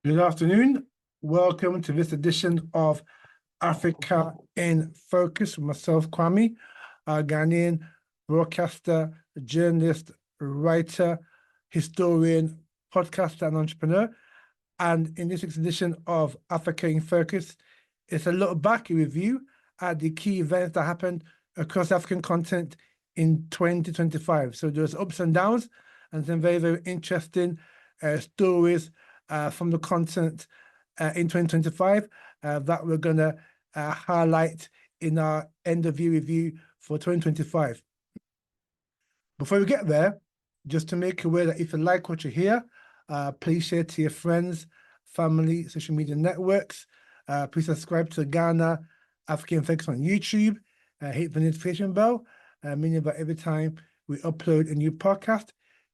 Good afternoon. Welcome to this edition of Africa in Focus with myself, Kwame, a Ghanaian broadcaster, journalist, writer, historian, podcaster, and entrepreneur. And in this week's edition of Africa in Focus, it's a look back, a review at the key events that happened across African continent in 2025. So there's ups and downs and some very, very interesting stories from the continent in 2025 that we're going to highlight in our end of year review for 2025. Before we get there, just to make you aware that if you like what you hear, please share to your friends, family, social media networks. Please subscribe to Ghana African Focus on YouTube. Hit the notification bell, meaning that every time we upload a new podcast,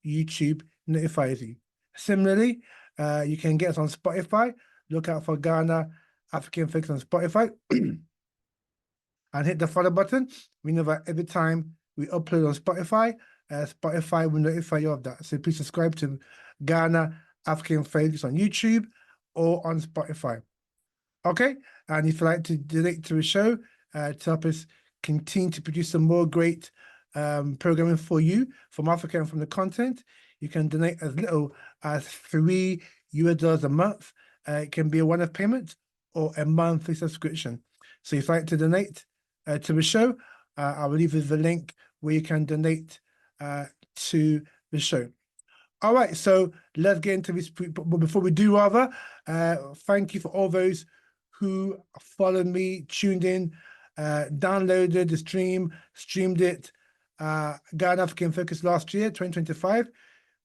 YouTube notifies you. Similarly, you can get us on Spotify. Look out for Ghana African Focus on Spotify. And hit the follow button. We know that every time we upload on Spotify, Spotify will notify you of that. So please subscribe to Ghana African Focus on YouTube or on Spotify. Okay, and if you'd like to donate to the show to help us continue to produce some more great programming for you from Africa and from the continent, you can donate as little as $3 a month. It can be a one-off payment or a monthly subscription. So if you'd like to donate to the show, I will leave you the link where you can donate to the show. All right, so let's get into this. But before we do, rather, thank you for all those who followed me, tuned in, downloaded the stream, streamed it. Ghana African Focus last year, 2025.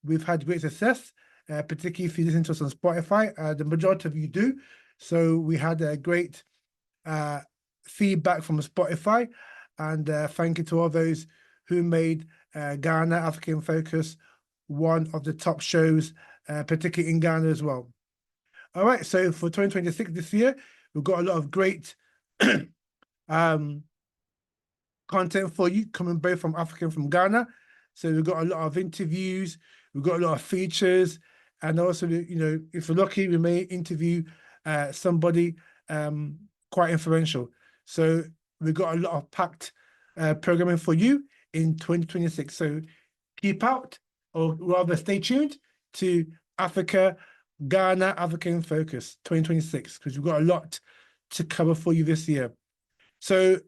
We've had great success, particularly if you listen to us on Spotify. The majority of you do. So we had a great feedback from Spotify. And thank you to all those who made Ghana African Focus one of the top shows, particularly in Ghana as well. All right, so for 2026 this year, we've got a lot of great content for you coming both from Africa and from Ghana. So we've got a lot of interviews, we've got a lot of features, and also, you know, if we're lucky, we may interview somebody quite influential. So we've got a lot of packed programming for you in 2026. So keep out, or rather stay tuned to Africa, Ghana African Focus 2026, because we've got a lot to cover for you this year. So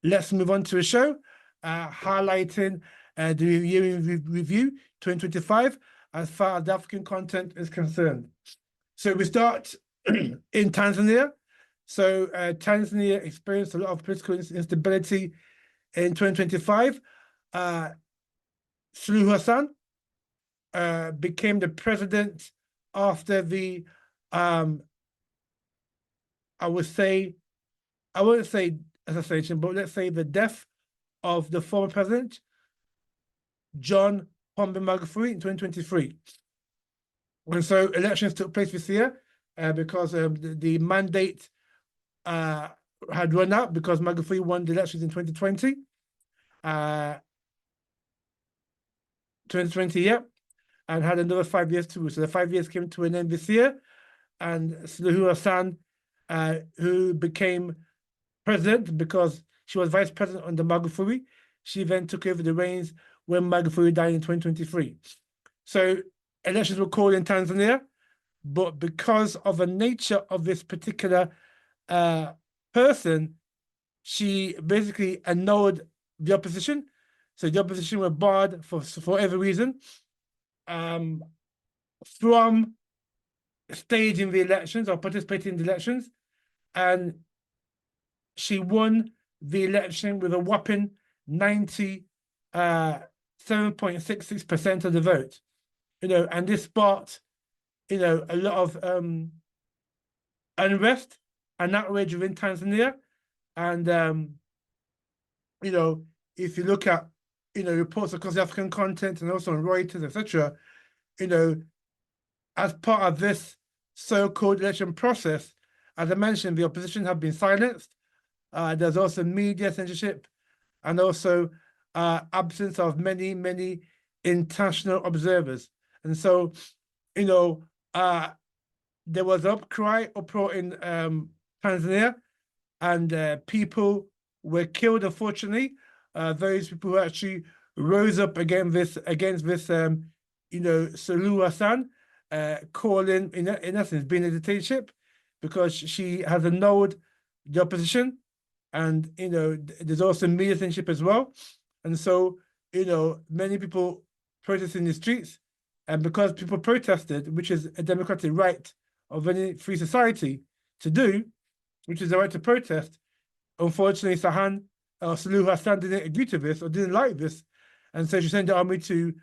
let's move on to a show highlighting the year in review 2025 as far as the African content is concerned. So we start in Tanzania. So Tanzania experienced a lot of political instability in 2025. Suluhu Hassan became the president after the, I wouldn't say assassination, but let's say the death of the former president, John Pombe Magufuli, in 2023. And so elections took place this year because the mandate had run out because Magufuli won the elections in 2020. 2020, yeah, and had another 5 years to. So the 5 years came to an end this year, and Suluhu Hassan, who became president because she was vice president under Magufuli, she then took over the reins when Magufuli died in 2023. So elections were called in Tanzania, but because of the nature of this particular person, she basically annulled the opposition. So the opposition were barred for every reason from staging the elections or participating in the elections. And she won the election with a whopping 97.66% of the vote. You know, and this sparked, you know, a lot of unrest and outrage within Tanzania. And you know, if you look at, you know, reports across the African continent and also on Reuters, etc., you know, as part of this so-called election process, as I mentioned, the opposition have been silenced. There's also media censorship and also absence of many international observers. And so, you know, there was uproar in Tanzania, and people were killed, unfortunately. Those people who actually rose up against this Suluhu Hassan, calling in essence being a dictatorship, because she has annulled the opposition, and there's also media censorship as well, and so many people protested in the streets, and because people protested, which is a democratic right of any free society to do, which is the right to protest. Unfortunately, Suluhu Hassan didn't agree to this or didn't like this, and so she sent the army to,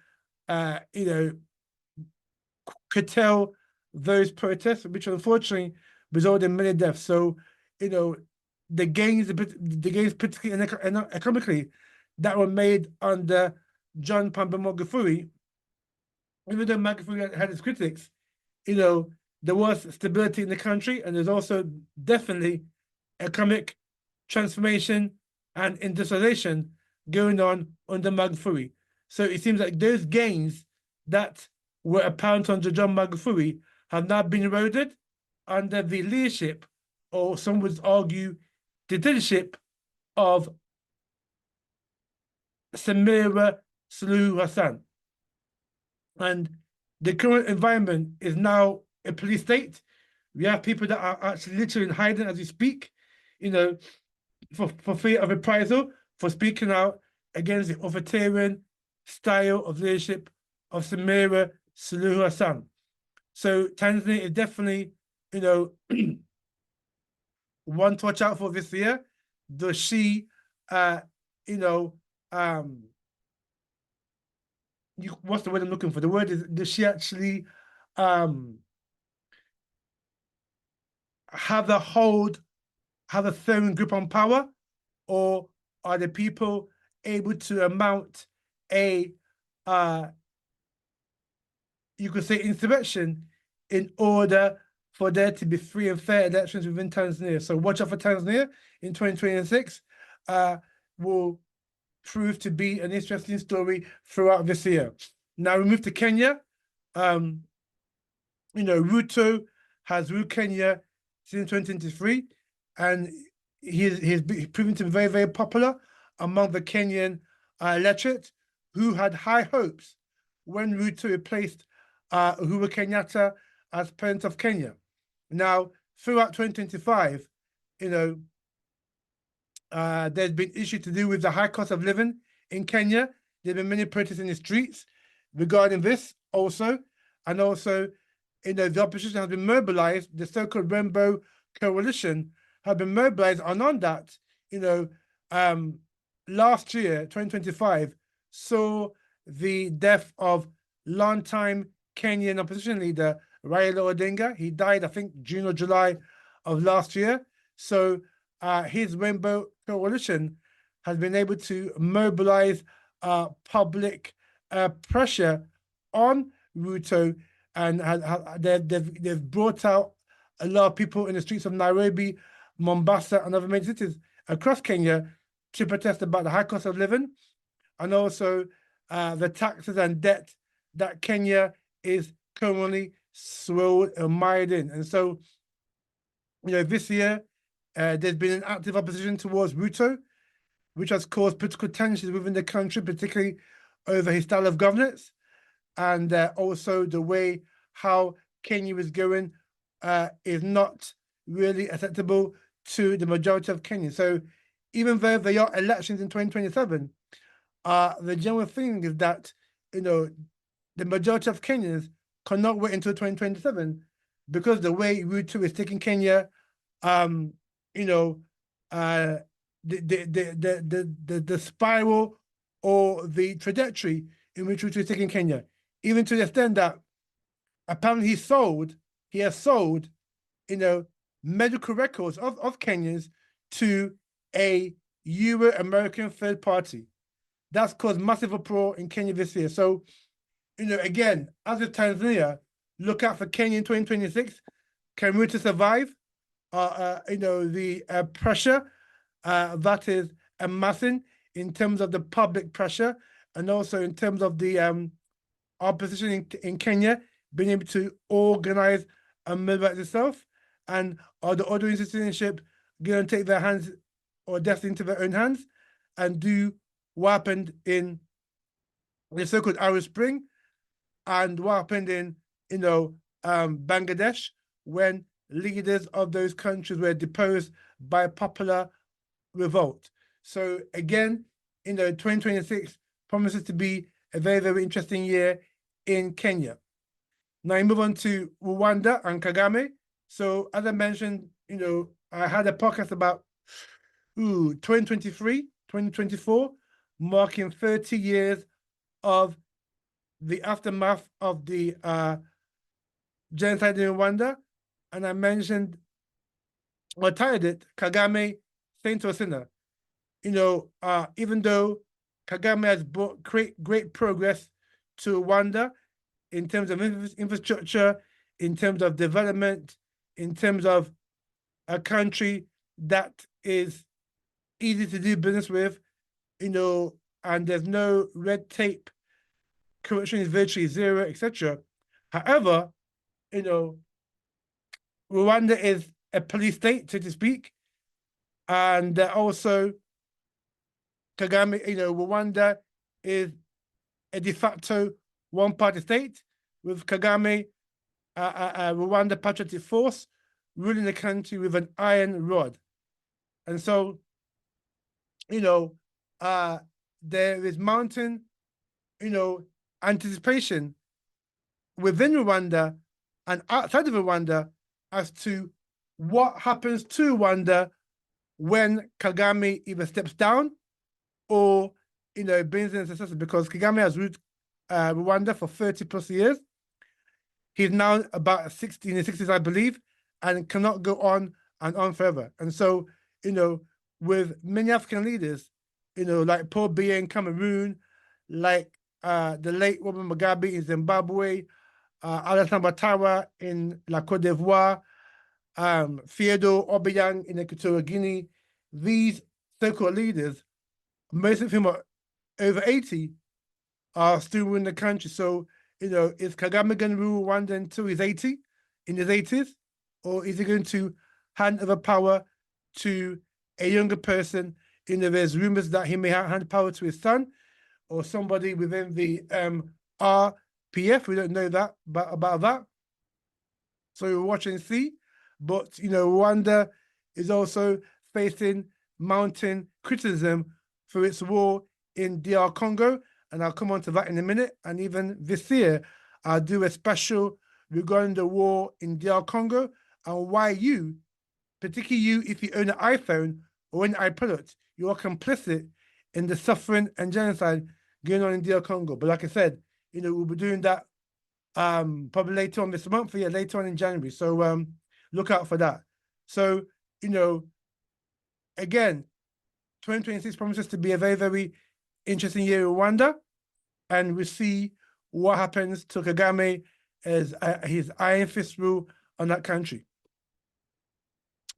curtail those protests, which unfortunately resulted in many deaths. So, the gains, particularly economically, that were made under John Pombe Magufuli, even though Magufuli had his critics, there was stability in the country, and there's also definitely economic transformation and industrialization going on under Magufuli. So it seems like those gains that were apparent under John Magufuli have now been eroded under the leadership, or some would argue, dictatorship of Samira Suluhu Hassan. And the current environment is now a police state. We have people that are actually literally in hiding as we speak, for fear of reprisal, for speaking out against the authoritarian style of leadership of Samira Suluhu Hassan. So Tanzania is definitely, one to watch out for this year. Does she, what's the word I'm looking for? The word is, does she actually have a firm grip on power, or are the people able to mount a, you could say, insurrection in order for there to be free and fair elections within Tanzania? So watch out for Tanzania in 2026. Will prove to be an interesting story throughout this year. Now we move to Kenya. Ruto has ruled Kenya since 2023, and he's proven to be very, very popular among the Kenyan electorate, who had high hopes when Ruto replaced Uhuru Kenyatta as president of Kenya. Now, throughout 2025, there's been issues to do with the high cost of living in Kenya. There have been many protests in the streets regarding this also. And also, the opposition has been mobilized. The so-called Rainbow Coalition have been mobilized. And on that, last year, 2025, saw the death of longtime Kenyan opposition leader Raila Odinga. He died, I think, June or July of last year. So his Rainbow Coalition has been able to mobilize public pressure on Ruto, and they've brought out a lot of people in the streets of Nairobi, Mombasa, and other major cities across Kenya to protest about the high cost of living, and also the taxes and debt that Kenya is currently swelled and mired in. And so, this year, there's been an active opposition towards Ruto, which has caused political tensions within the country, particularly over his style of governance, and also the way how Kenya is going is not really acceptable to the majority of Kenyans. So even though there are elections in 2027, the general thing is that, the majority of Kenyans cannot wait until 2027, because the way Ruto is taking Kenya, the spiral or the trajectory in which Ruto is taking Kenya, even to the extent that apparently he has sold, medical records of Kenyans to a Euro-American third party. That's caused massive uproar in Kenya this year. So, again, as with Tanzania, look out for Kenya in 2026. Can Ruto survive? The pressure that is amassing in terms of the public pressure, and also in terms of the opposition in Kenya being able to organize mobilize itself? And are the other institutionship going to take their hands or destiny into their own hands and do what happened in the so-called Arab Spring and what happened in, Bangladesh when leaders of those countries were deposed by popular revolt? So again, 2026 promises to be a very, very interesting year in Kenya. Now you move on to Rwanda and Kagame. So as I mentioned, I had a podcast about 2023, 2024, marking 30 years of the aftermath of the genocide in Rwanda. And I mentioned, or titled it, Kagame, Saint or Sinner. Even though Kagame has brought great progress to Rwanda in terms of infrastructure, in terms of development, in terms of a country that is easy to do business with, and there's no red tape, corruption is virtually zero, etc. However, Rwanda is a police state, so to speak, and also Kagame, Rwanda is a de facto one-party state with Kagame, Rwanda Patriotic Force, ruling the country with an iron rod. And so, there is mounting, anticipation within Rwanda and outside of Rwanda as to what happens to Rwanda when Kagame either steps down or, brings in a successor, because Kagame has ruled Rwanda for 30 plus years. He's now about 60, in his 60s, I believe, and cannot go on and on forever. And so, with many African leaders, like Paul Biya in Cameroon, like the late Robert Mugabe in Zimbabwe, Alassane Ouattara in La Côte d'Ivoire, Theodore Obiang in Equatorial Guinea, these so-called leaders, most of whom are over 80, are still ruling the country. So, is Kagame going to rule Rwanda until he's 80, in his 80s? Or is he going to hand over power to a younger person? There's rumors that he may hand power to his son or somebody within the RPF. We don't know that about that. So we'll watch and see. But, Rwanda is also facing mounting criticism for its war in DR Congo. And I'll come on to that in a minute. And even this year, I'll do a special regarding the war in DR Congo and why you, particularly you, if you own an iPhone or an iPod, you are complicit in the suffering and genocide going on in DR Congo. But like I said, we'll be doing that probably later on this month, later on in January. So look out for that. So, again, 2026 promises to be a very, very interesting year in Rwanda. And we see what happens to Kagame as his iron fist rule on that country.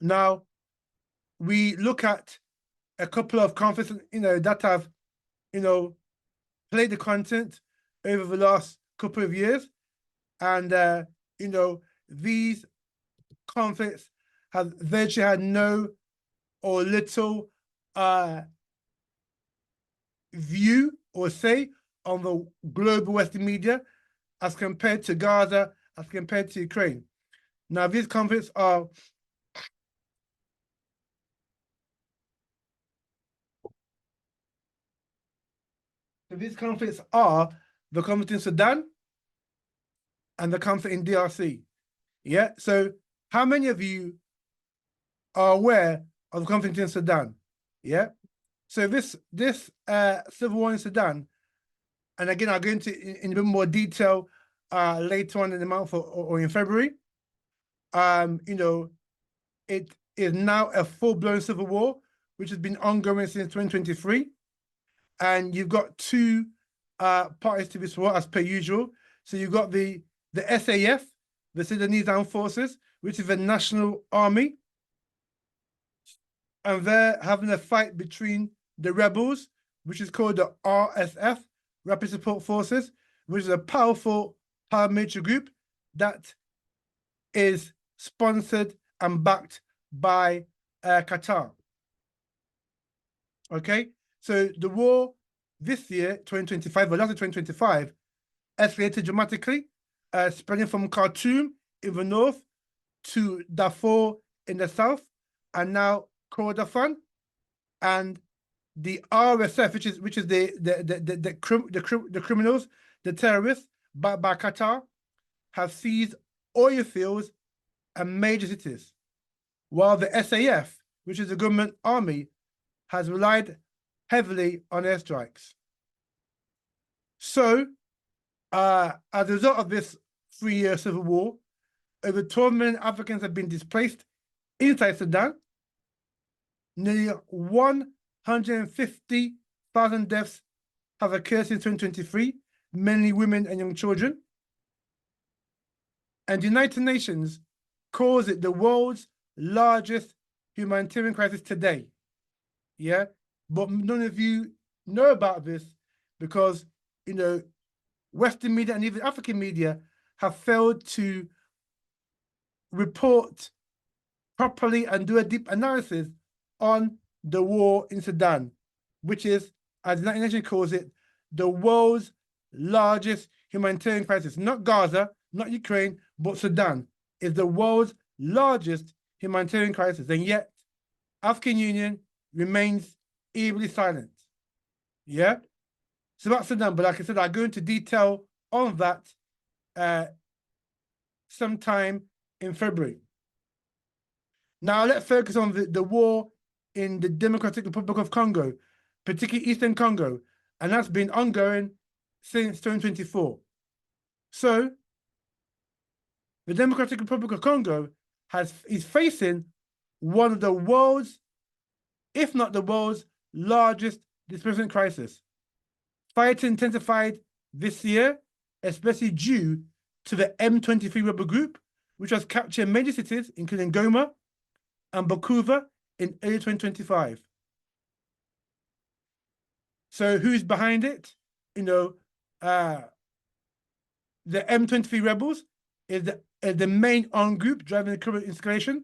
Now, we look at a couple of conferences, that have, played the content over the last couple of years. And, these conflicts have virtually had no or little view or say on the global Western media as compared to Gaza, as compared to Ukraine. Now, these conflicts are the conflict in Sudan and the conflict in DRC. Yeah. So how many of you are aware of the conflict in Sudan? Yeah. So this civil war in Sudan, and again, I'll go into in a bit more detail later on in the month or in February. It is now a full-blown civil war, which has been ongoing since 2023. And you've got two parties to this war, as per usual. So you've got the SAF, the Sudanese Armed Forces, which is the national army. And they're having a fight between the rebels, which is called the RSF, Rapid Support Forces, which is a powerful paramilitary group that is sponsored and backed by Qatar. Okay, so the war this year, 2025, but last year, 2025, escalated dramatically, spreading from Khartoum in the north to Darfur in the south, and now Kordofan, and the RSF, which is the criminals, the terrorists, by Qatar, have seized oil fields and major cities, while the SAF, which is the government army, has relied heavily on airstrikes. So, as a result of this 3-year civil war, over 12 million Africans have been displaced inside Sudan. Nearly 150,000 deaths have occurred since 2023, mainly women and young children. And the United Nations calls it the world's largest humanitarian crisis today. Yeah, but none of you know about this because, you know, Western media and even African media have failed to report properly and do a deep analysis on the war in Sudan, which is, as the United Nations calls it, the world's largest humanitarian crisis. Not Gaza, not Ukraine, but Sudan is the world's largest humanitarian crisis. And yet, African Union remains eerily silent. Yeah? So that's Sudan, but like I said, I'll go into detail on that sometime in February. Now let's focus on the war in the Democratic Republic of Congo, particularly Eastern Congo, and that's been ongoing since 2024. So the Democratic Republic of Congo is facing one of the world's, if not the world's, largest displacement crisis. Fighting intensified this year, especially due to the M23 rebel group, which has captured major cities, including Goma and Bukavu in early 2025. So who's behind it? You know, the M23 rebels is the main armed group driving the current escalation,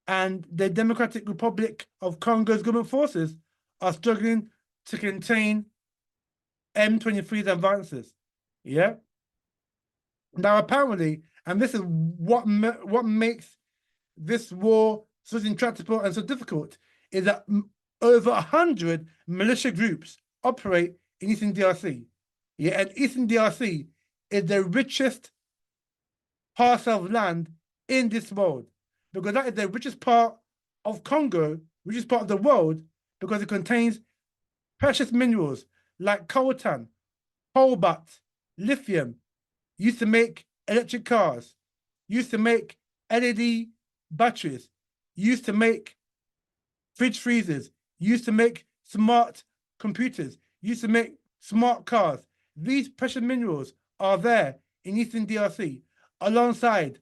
and the Democratic Republic of Congo's government forces are struggling to contain M23's advances. Yeah. Now, apparently, and this is what makes this war so intractable and so difficult, is that over 100 militia groups operate in Eastern DRC. Yeah, and Eastern DRC is the richest parcel of land in this world, because that is the richest part of Congo, richest part of the world, because it contains precious minerals like coltan, cobalt, lithium, used to make electric cars, used to make LED batteries, used to make fridge freezers, used to make smart computers, used to make smart cars. These precious minerals are there in Eastern DRC alongside,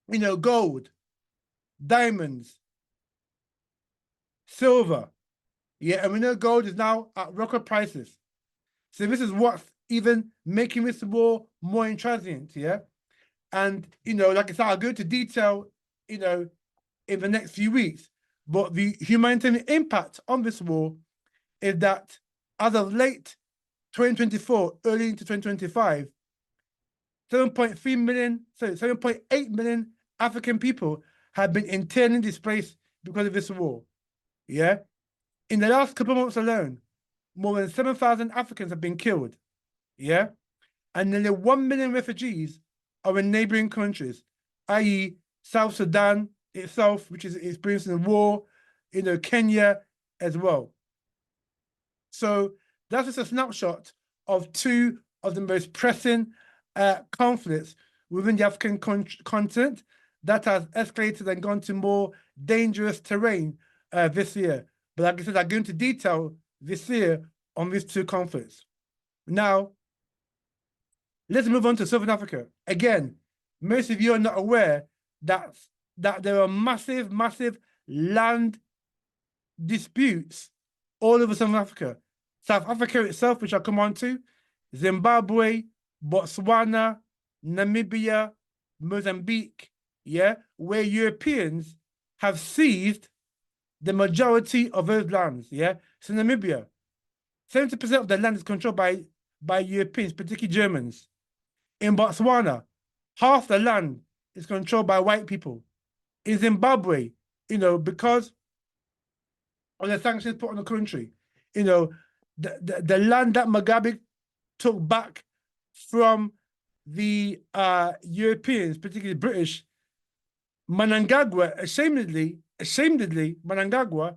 you know, gold, diamonds, silver. Yeah, and we know gold is now at record prices. So this is what's even making this war more intransient, yeah? And, you know, like I said, I'll go into detail, you know, in the next few weeks. But the humanitarian impact on this war is that as of late 2024, early into 2025, 7.8 million African people have been internally displaced because of this war. Yeah. In the last couple of months alone, more than 7,000 Africans have been killed. Yeah. And nearly 1 million refugees are in neighboring countries, i.e., South Sudan itself, which is experiencing a war, you know, Kenya as well. So that's just a snapshot of two of the most pressing conflicts within the African continent that has escalated and gone to more dangerous terrain this year. But like I said, I go into detail this year on these two conflicts. Now, let's move on to Southern Africa. Again, most of you are not aware that there are massive land disputes all over Southern Africa. South Africa itself, which I'll come on to, Zimbabwe, Botswana, Namibia, Mozambique, yeah, where Europeans have seized the majority of those lands, yeah. So Namibia, 70% of the land is controlled by Europeans, particularly Germans. In Botswana, half the land is controlled by white people. In Zimbabwe, because of the sanctions put on the country, the land that Mugabe took back from the Europeans, particularly British, Mnangagwa, ashamedly, Mnangagwa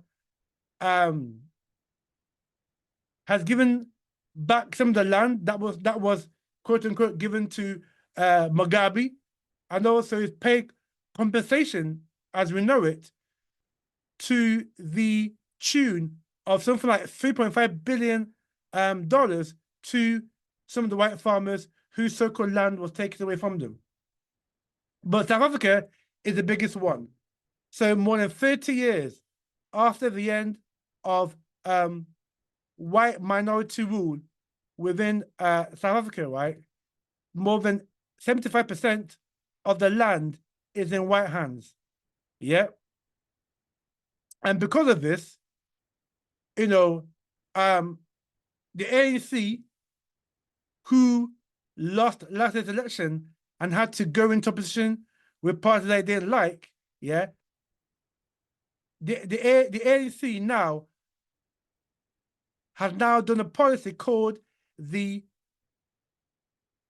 has given back some of the land that was quote unquote given to Mugabe, and also is paid compensation as we know it to the tune of something like $3.5 billion to some of the white farmers whose so-called land was taken away from them. But South Africa is the biggest one. So more than 30 years after the end of white minority rule within South Africa, right? More than 75% of the land is in white hands. Yeah. And because of this, the ANC, who lost last year's election and had to go into opposition with parties they didn't like, yeah, the ANC now have now done a policy called the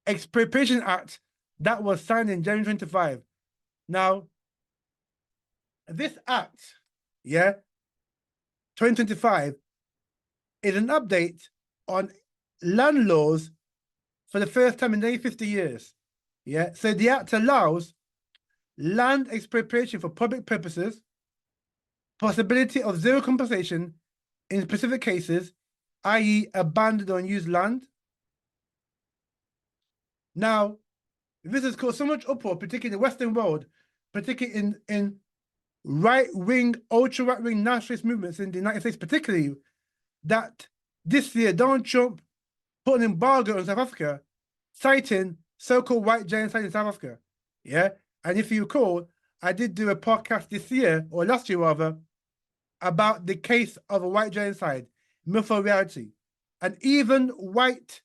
Expropriation Act that was signed in January 25. Now, this act, yeah, 2025, is an update on land laws for the first time in nearly 50 years. Yeah, so the act allows land expropriation for public purposes, possibility of zero compensation in specific cases, i.e. abandoned or unused land. Now, this has caused so much uproar, particularly in the Western world, particularly in right-wing, ultra-right-wing nationalist movements in the United States, particularly, that this year Donald Trump put an embargo on South Africa, citing so-called white genocide in South Africa. Yeah, and if you recall, I did do a podcast this year, or last year rather, about the case of a white genocide, myth or reality. And even white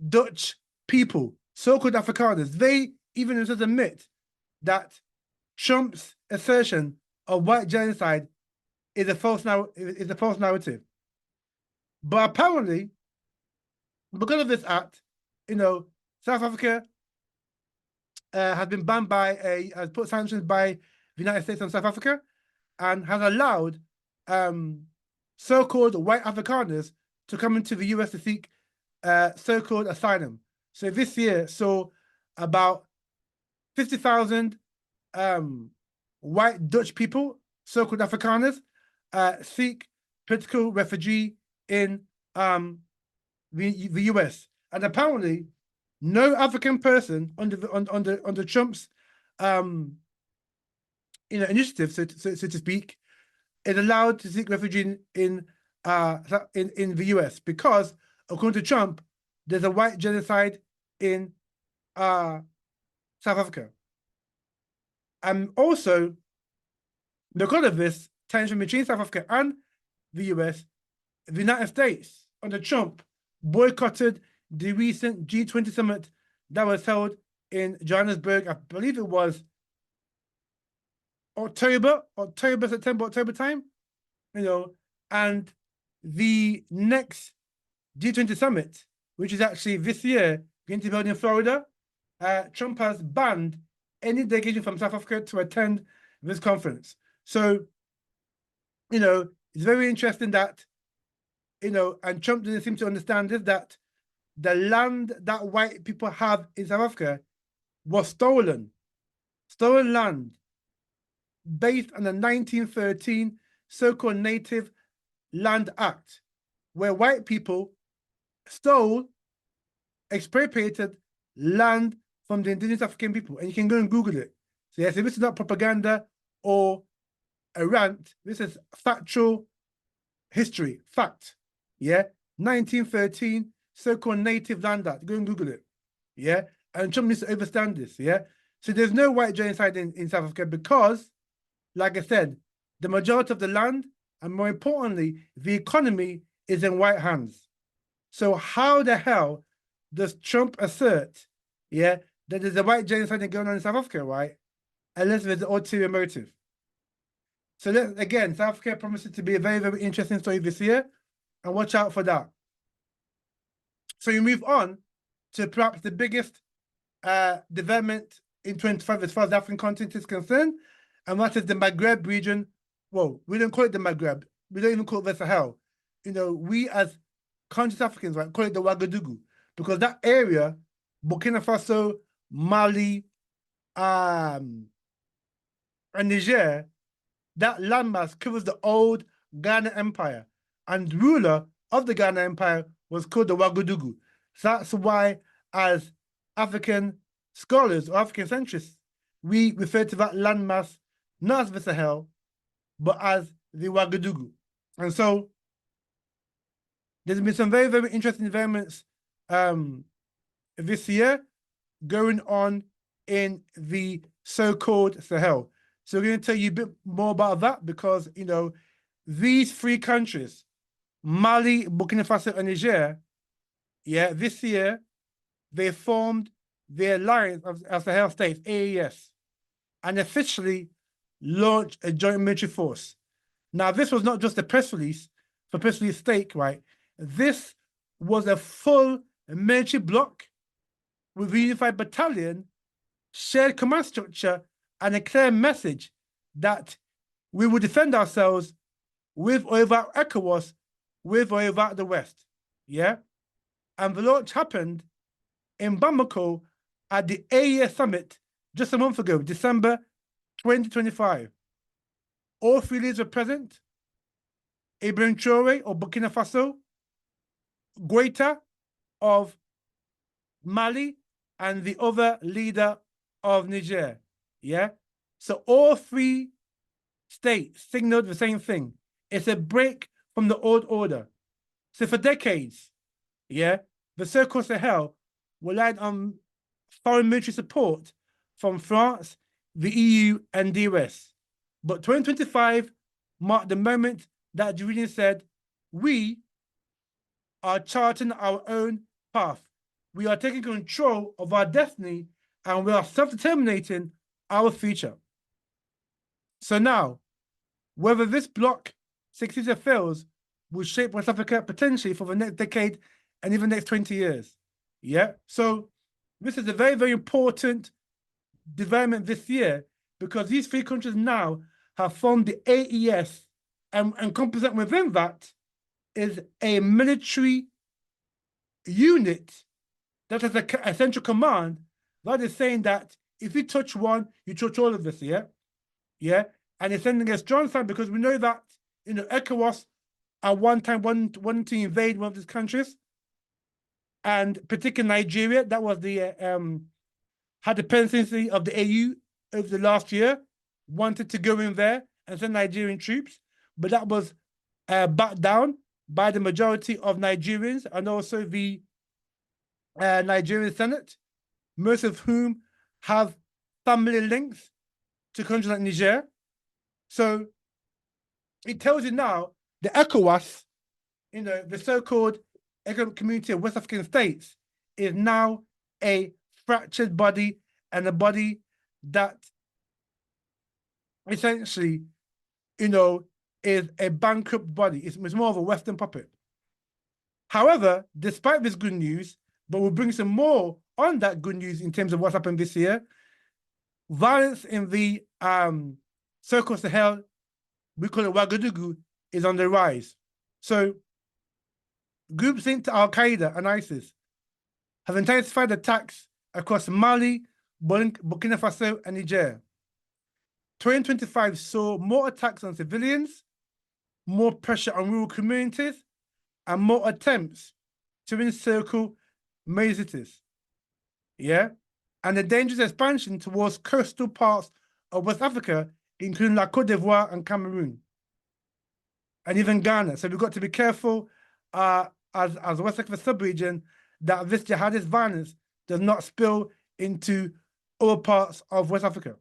Dutch people, so-called Afrikaners, they even themselves admit that Trump's assertion of white genocide is a false narrative. But apparently, because of this act, South Africa has been banned has put sanctions by the United States on South Africa, and has allowed so-called white Afrikaners to come into the US to seek so-called asylum. So this year saw about 50,000 white Dutch people, so-called Afrikaners, seek political refugee in the US. And apparently, no African person under Trump's initiative, so to speak, is allowed to seek refuge in the US, because according to Trump, there's a white genocide in South Africa. And also, because of this tension between South Africa and the US, the United States under Trump boycotted the recent G20 summit that was held in Johannesburg. I believe it was October time, and the next G20 summit, which is actually this year going to be held in Florida, Trump has banned any delegation from South Africa to attend this conference. So, it's very interesting that, and Trump didn't seem to understand this, that the land that white people have in South Africa was stolen land based on the 1913 so-called Native Land Act, where white people stole, expropriated land from the indigenous African people. And you can go and Google it. So yes, if this is not propaganda or a rant, this is factual history, fact. Yeah, 1913 so-called Native Land Act. Go and Google it. Yeah, and Trump needs to understand this. Yeah, So there's no white genocide in South Africa because, like I said, the majority of the land and more importantly, the economy is in white hands. So how the hell does Trump assert, yeah, that there's a white genocide going on in South Africa, right? Unless there's an ulterior motive. So again, South Africa promises to be a very, very interesting story this year, and watch out for that. So you move on to perhaps the biggest development in 25 as far as the African continent is concerned, and that is the Maghreb region. Well, we don't call it the Maghreb. We don't even call it the Sahel. You know, we as conscious Africans, right, call it the Ouagadougou, because that area, Burkina Faso, Mali, and Niger, that landmass covers the old Ghana Empire, and the ruler of the Ghana Empire was called the Ouagadougou. So that's why, as African scholars or African centrists, we refer to that landmass not as the Sahel, but as the Ouagadougou. And so there's been some very, very interesting developments this year going on in the so-called Sahel. So we're going to tell you a bit more about that because, you know, these three countries, Mali, Burkina Faso, and Niger, yeah, this year, they formed the Alliance of Sahel States, AES, and officially launched a joint military force. Now, this was not just a press release for press release sake, right? This was a full military bloc with a unified battalion, shared command structure, and a clear message that we will defend ourselves with or without ECOWAS, with or without the West. Yeah? And the launch happened in Bamako at the AES summit just a month ago, December 2025. All three leaders were present. Ibrahim Traore of Burkina Faso, Goita of Mali, and the other leader of Niger. Yeah? So all three states signaled the same thing. It's a break from the old order. So for decades, yeah, the so-called Sahel relied on foreign military support from France, the EU, and the US. But 2025 marked the moment that the region said, we are charting our own path. We are taking control of our destiny and we are self-determinating our future. So now, whether this bloc succeeds or fails will shape West Africa potentially for the next decade and even the next 20 years. Yeah. So this is a very, very important development this year because these three countries now have formed the AES, and encompassing within that is a military unit that has a central command that is saying that if you touch one, you touch all of this, yeah? Yeah. And it's sending a strong sign because we know that, you know, ECOWAS at one time wanted to invade one of these countries. And particularly Nigeria, that was the had the presidency of the AU over the last year, wanted to go in there and send Nigerian troops, but that was backed down by the majority of Nigerians and also the Nigerian Senate, most of whom have family links to countries like Niger. So it tells you now the ECOWAS, you know, the so-called Economic Community of West African States, is now a fractured body and a body that essentially, you know, is a bankrupt body. It's more of a Western puppet. However, despite this good news, but we'll bring some more on that good news in terms of what's happened this year, violence in the so-called Sahel, we call it Ouagadougou, is on the rise. So groups linked to Al-Qaeda and ISIS have intensified attacks across Mali, Burkina Faso, and Niger. 2025 saw more attacks on civilians, more pressure on rural communities, and more attempts to encircle major cities. Yeah? And the dangerous expansion towards coastal parts of West Africa, including La Côte d'Ivoire and Cameroon, and even Ghana. So we've got to be careful as West Africa sub-region that this jihadist violence does not spill into other parts of West Africa.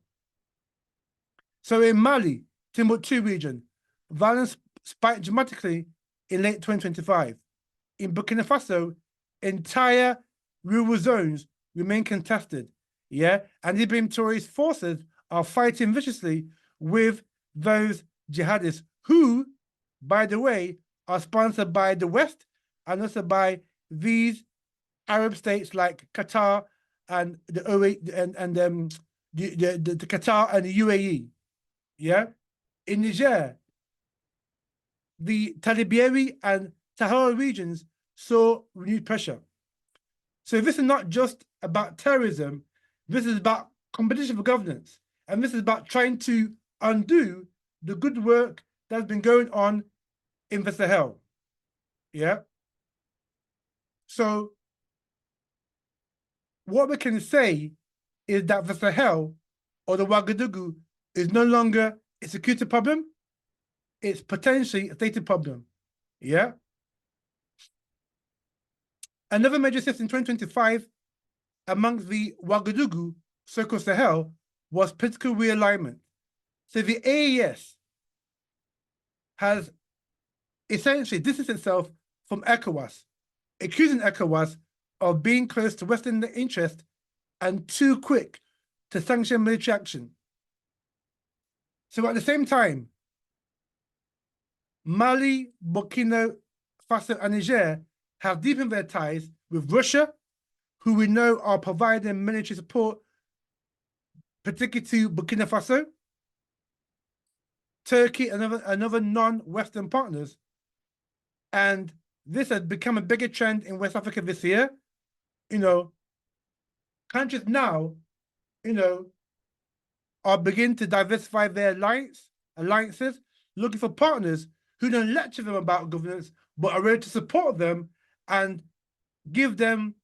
So in Mali, Timbuktu region, violence spiked dramatically in late 2025. In Burkina Faso, entire rural zones remain contested. Yeah, and Libyan tourist forces are fighting viciously with those jihadists who, by the way, are sponsored by the West and also by these Arab states like Qatar and the the Qatar and the UAE. Yeah, in Niger, the Taliberi and Sahara regions saw renewed pressure. So this is not just about terrorism. This is about competition for governance, and this is about trying to undo the good work that's been going on in the Sahel. Yeah. So what we can say is that the Sahel or the Ouagadougou is no longer a security problem. It's potentially a state problem. Yeah. Another major shift in 2025 amongst the Ouagadougou, so-called Sahel, was political realignment. So the AES has essentially distanced itself from ECOWAS, accusing ECOWAS of being close to Western interest and too quick to sanction military action. So at the same time, Mali, Burkina Faso, and Niger have deepened their ties with Russia, who we know are providing military support, particularly to Burkina Faso, Turkey, and another non-Western partners. And this has become a bigger trend in West Africa this year. You know, countries now, are beginning to diversify their alliances, looking for partners who don't lecture them about governance, but are ready to support them and give them,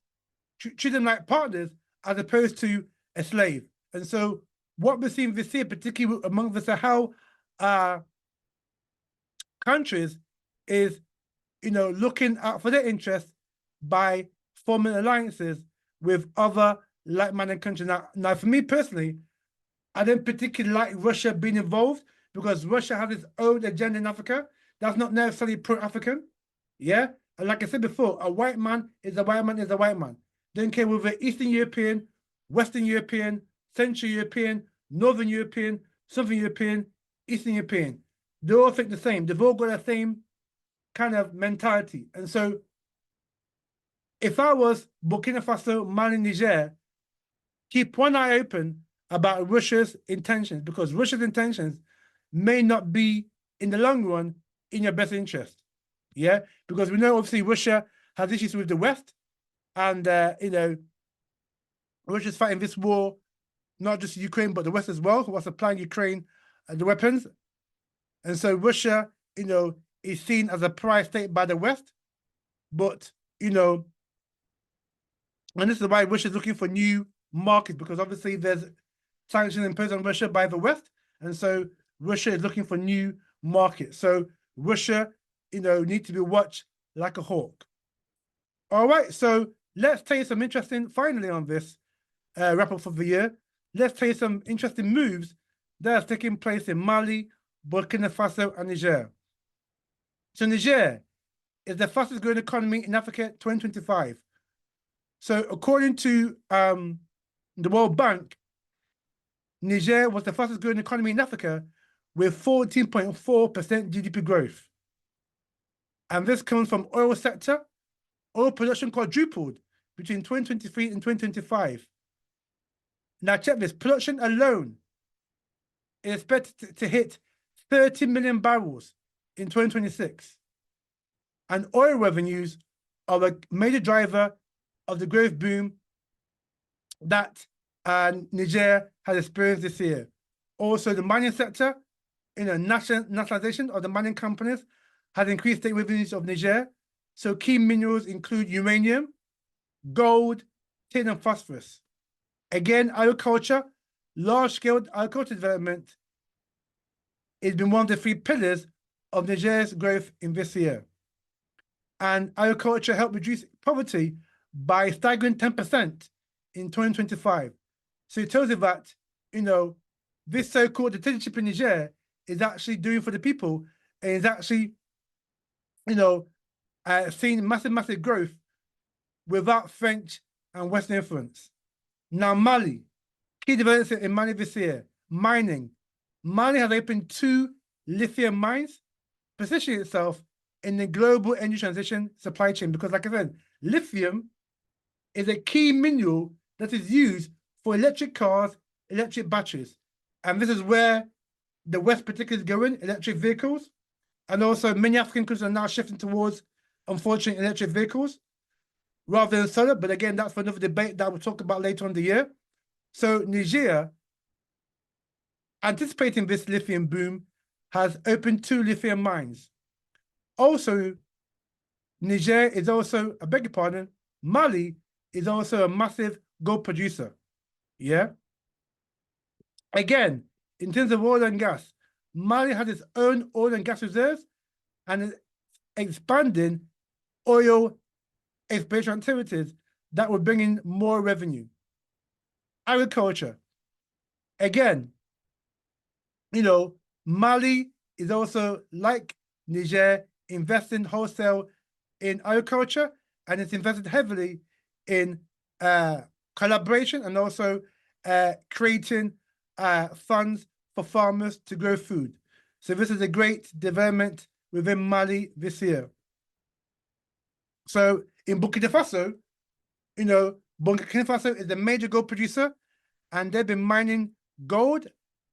treat them like partners as opposed to a slave. And so what we're seeing this year, particularly among the Sahel countries, is, looking out for their interests by forming alliances with other like-minded countries. Now, for me personally, I don't particularly like Russia being involved because Russia has its own agenda in Africa that's not necessarily pro-African. Yeah, and like I said before, a white man is a white man is a white man. Don't care whether Eastern European, Western European, Central European, Northern European, Southern European, Eastern European. They all think the same. They've all got the same kind of mentality. And so if I was Burkina Faso, Mali, Niger, keep one eye open about Russia's intentions, because Russia's intentions may not be, in the long run, in your best interest. Yeah, because we know obviously Russia has issues with the West, and Russia's fighting this war, not just Ukraine but the West as well, who are supplying Ukraine the weapons, and so Russia, is seen as a pariah state by the West, but and this is why Russia is looking for new markets, because obviously there's sanctions imposed on Russia by the West, and so Russia is looking for new markets. So Russia, need to be watched like a hawk. All right, so let's tell you some interesting, finally on this wrap up for the year, let's tell you some interesting moves that are taking place in Mali, Burkina Faso, and Niger. So Niger is the fastest growing economy in Africa 2025. So according to the World Bank, Niger was the fastest growing economy in Africa with 14.4% GDP growth. And this comes from oil sector. Oil production quadrupled between 2023 and 2025. Now check this, production alone is expected to hit 30 million barrels in 2026. And oil revenues are a major driver of the growth boom that Niger has experienced this year. Also, the mining sector, nationalization of the mining companies has increased state revenues of Niger. So key minerals include uranium, gold, tin, and phosphorus. Again, agriculture, large-scale agriculture development has been one of the 3 pillars of Niger's growth in this year. And agriculture helped reduce poverty by a staggering 10% in 2025. So it tells you that, this so-called dictatorship in Niger is actually doing for the people and is actually, seeing massive growth without French and Western influence. Now, Mali, key developments in Mali this year, mining. Mali has opened 2 lithium mines, positioning itself in the global energy transition supply chain because, like I said, lithium is a key mineral that is used for electric cars, electric batteries. And this is where the West particularly is going, electric vehicles. And also many African countries are now shifting towards, unfortunately, electric vehicles rather than solar. But again, that's for another debate that we'll talk about later on in the year. So Niger, anticipating this lithium boom, has opened 2 lithium mines. Also, Niger is also, I beg your pardon, Mali is also a massive gold producer. Yeah. Again, in terms of oil and gas, Mali has its own oil and gas reserves and is expanding oil exploration activities that will bring in more revenue. Agriculture. Again, Mali is also, like Niger, investing wholesale in agriculture, and it's invested heavily in collaboration and also creating funds for farmers to grow food. So this is a great development within Mali this year. So in Burkina Faso, Burkina Faso is a major gold producer, and they've been mining gold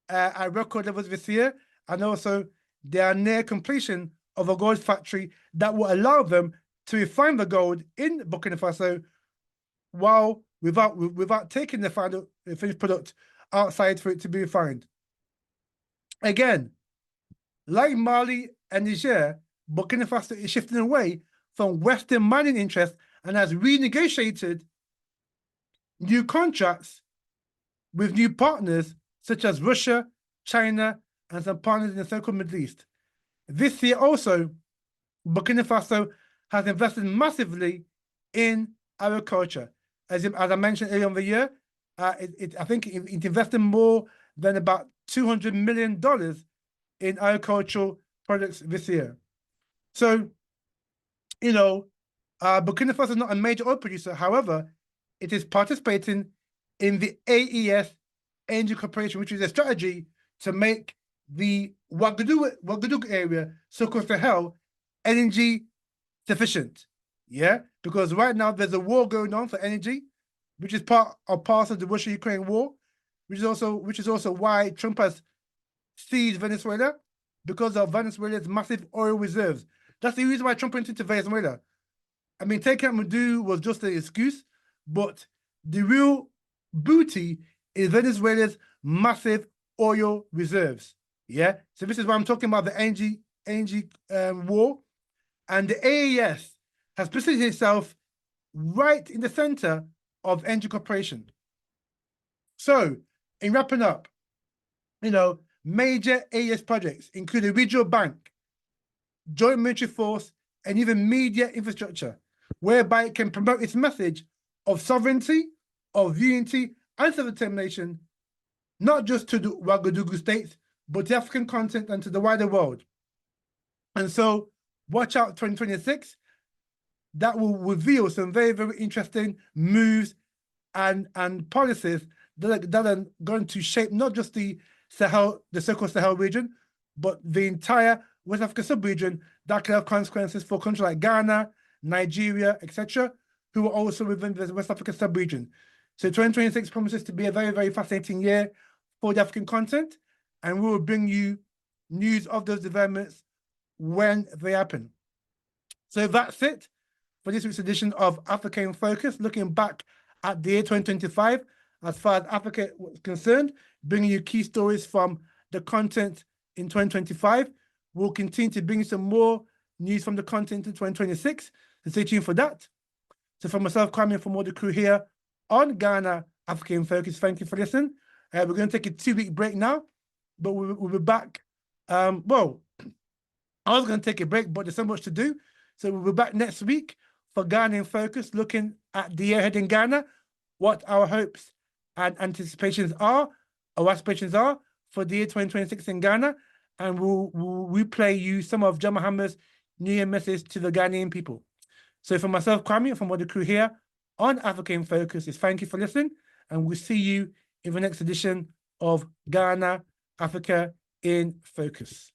at record levels this year, and also they are near completion of a gold factory that will allow them to refine the gold in Burkina Faso without taking the final finished product outside for it to be refined. Again, like Mali and Niger, Burkina Faso is shifting away from Western mining interests and has renegotiated new contracts with new partners such as Russia, China, and some partners in the so-called Middle East. This year also, Burkina Faso has invested massively in agriculture. As I mentioned earlier in the year, I think it invested more than about $200 million in agricultural products this year. So, Burkina Faso is not a major oil producer. However, it is participating in the AES Energy Corporation, which is a strategy to make the Ouagadougou area, so-called Sahel, energy sufficient. Yeah, because right now there's a war going on for energy, which is part of the Russia-Ukraine war, which is also why Trump has seized Venezuela, because of Venezuela's massive oil reserves. That's the reason why Trump went into Venezuela. I mean, taking out Maduro was just an excuse, but the real booty is Venezuela's massive oil reserves. Yeah, so this is why I'm talking about the energy war, and the AES has positioned itself right in the center of energy cooperation. So, in wrapping up, major AES projects include a regional bank, joint military force, and even media infrastructure, whereby it can promote its message of sovereignty, of unity, and self-determination, not just to the Ouagadougou states, but to African continent and to the wider world. And so, watch out 2026. That will reveal some very, very interesting moves and policies that are going to shape not just the Sahel, the so-called Sahel region, but the entire West Africa sub-region that can have consequences for countries like Ghana, Nigeria, etc., who are also within the West Africa sub-region. So 2026 promises to be a very, very fascinating year for the African continent, and we will bring you news of those developments when they happen. So that's it for this week's edition of Africa in Focus, looking back at the year 2025 as far as Africa was concerned, bringing you key stories from the content in 2025. We'll continue to bring you some more news from the content in 2026, so stay tuned for that. So from myself, Kwame, and from all the crew here on Ghana Africa in Focus, thank you for listening. We're going to take a 2-week break now, but we'll be back. Well, I was going to take a break, but there's so much to do. So we'll be back next week for Ghana in Focus, looking at the year ahead in Ghana, what our hopes and anticipations are, or aspirations are, for the year 2026 in Ghana, and we'll replay you some of John Mahama's New Year message to the Ghanaian people. So for myself, Kwame, from all the crew here on Africa in Focus, is thank you for listening, and we'll see you in the next edition of Ghana, Africa in Focus.